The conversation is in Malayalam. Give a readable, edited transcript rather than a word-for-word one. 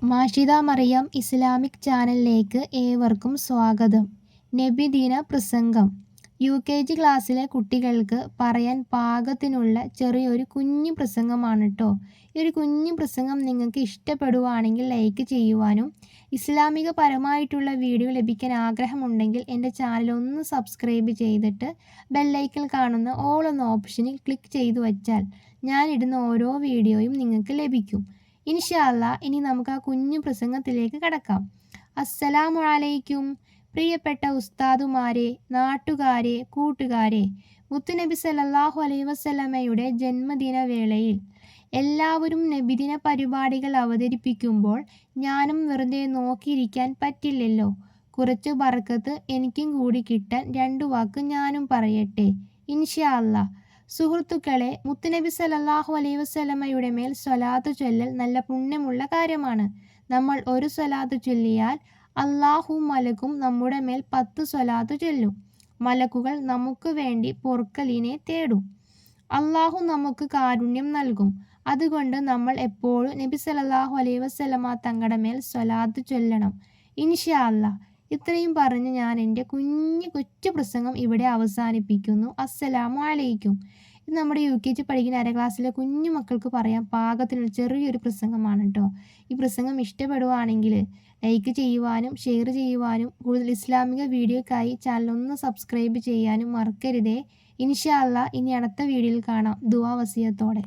മാഷിദ മറിയം ഇസ്ലാമിക് ചാനലിലേക്ക് ഏവർക്കും സ്വാഗതം. നബിദിന പ്രസംഗം. UKG ക്ലാസ്സിലെ കുട്ടികൾക്ക് പറയാൻ പാകത്തിനുള്ള ചെറിയൊരു കുഞ്ഞു പ്രസംഗമാണ് ട്ടോ. ഈ ഒരു കുഞ്ഞു പ്രസംഗം നിങ്ങൾക്ക് ഇഷ്ടപ്പെടുവാണെങ്കിൽ ലൈക്ക് ചെയ്യുവാനും ഇസ്ലാമികപരമായിട്ടുള്ള വീഡിയോ ലഭിക്കാൻ ആഗ്രഹമുണ്ടെങ്കിൽ എൻ്റെ ചാനൽ ഒന്ന് സബ്സ്ക്രൈബ് ചെയ്തിട്ട് ബെല്ലൈക്കൺ കാണുന്ന ഓൾ എന്ന ഓപ്ഷനിൽ ക്ലിക്ക് ചെയ്തു വച്ചാൽ ഞാനിടുന്ന ഓരോ വീഡിയോയും നിങ്ങൾക്ക് ലഭിക്കും. ഇൻഷാ അല്ലാഹ് ഇനി നമുക്ക് ആ കുഞ്ഞു പ്രസംഗത്തിലേക്ക് കടക്കാം. അസ്സലാമു അലൈക്കും. പ്രിയപ്പെട്ട ഉസ്താദുമാരെ, നാട്ടുകാരെ, കൂട്ടുകാരെ, മുത്തുനബി സല്ലല്ലാഹു അലൈഹി വസല്ലമയുടെ ജന്മദിന വേളയിൽ എല്ലാവരും നബിദിന പരിപാടികൾ അവതരിപ്പിക്കുമ്പോൾ ഞാനും വെറുതെ നോക്കിയിരിക്കാൻ പറ്റില്ലല്ലോ. കുറച്ച് ബർക്കത്ത് എനിക്കും കൂടി കിട്ടാൻ 2 വാക്ക് ഞാനും പറയട്ടെ ഇൻഷാ അല്ലാഹ്. സുഹൃത്തുക്കളെ, മുത്തുനബി സല്ലല്ലാഹു അലൈഹി വസല്ലമയുടെ മേൽ സ്വലാത്ത് ചൊല്ലൽ നല്ല പുണ്യമുള്ള കാര്യമാണ്. നമ്മൾ ഒരു സ്വലാത്ത് ചൊല്ലിയാൽ അല്ലാഹുവും മലക്കും നമ്മുടെ മേൽ 10 സ്വലാത്ത് ചൊല്ലും. മലക്കുകൾ നമുക്ക് വേണ്ടി പൊറുക്കലിനെ തേടും. അല്ലാഹു നമുക്ക് കാരുണ്യം നൽകും. അതുകൊണ്ട് നമ്മൾ എപ്പോഴും നബി സല്ലല്ലാഹു അലൈഹി വസല്ലമ തങ്ങളുടെ മേൽ സ്വലാത്ത് ചൊല്ലണം ഇൻഷാ അല്ലാഹ്. ഇത്രയും പറഞ്ഞ് ഞാൻ എൻ്റെ കൊച്ചു പ്രസംഗം ഇവിടെ അവസാനിപ്പിക്കുന്നു. അസ്സലാമു അലൈക്കും. ഇത് നമ്മുടെ UKG പഠിക്കുന്ന അര ക്ലാസ്സിലെ കുഞ്ഞു മക്കൾക്ക് പറയാൻ പാകത്തിനുള്ള ചെറിയൊരു പ്രസംഗമാണ് കേട്ടോ. ഈ പ്രസംഗം ഇഷ്ടപ്പെടുവാണെങ്കിൽ ലൈക്ക് ചെയ്യുവാനും ഷെയർ ചെയ്യുവാനും കൂടുതൽ ഇസ്ലാമിക വീഡിയോക്കായി ചാനൽ ഒന്ന് സബ്സ്ക്രൈബ് ചെയ്യാനും മറക്കരുതേ. ഇൻഷാ അല്ലാഹ് ഇനി അടുത്ത വീഡിയോയിൽ കാണാം. ദുആ വസിയത്തോടെ.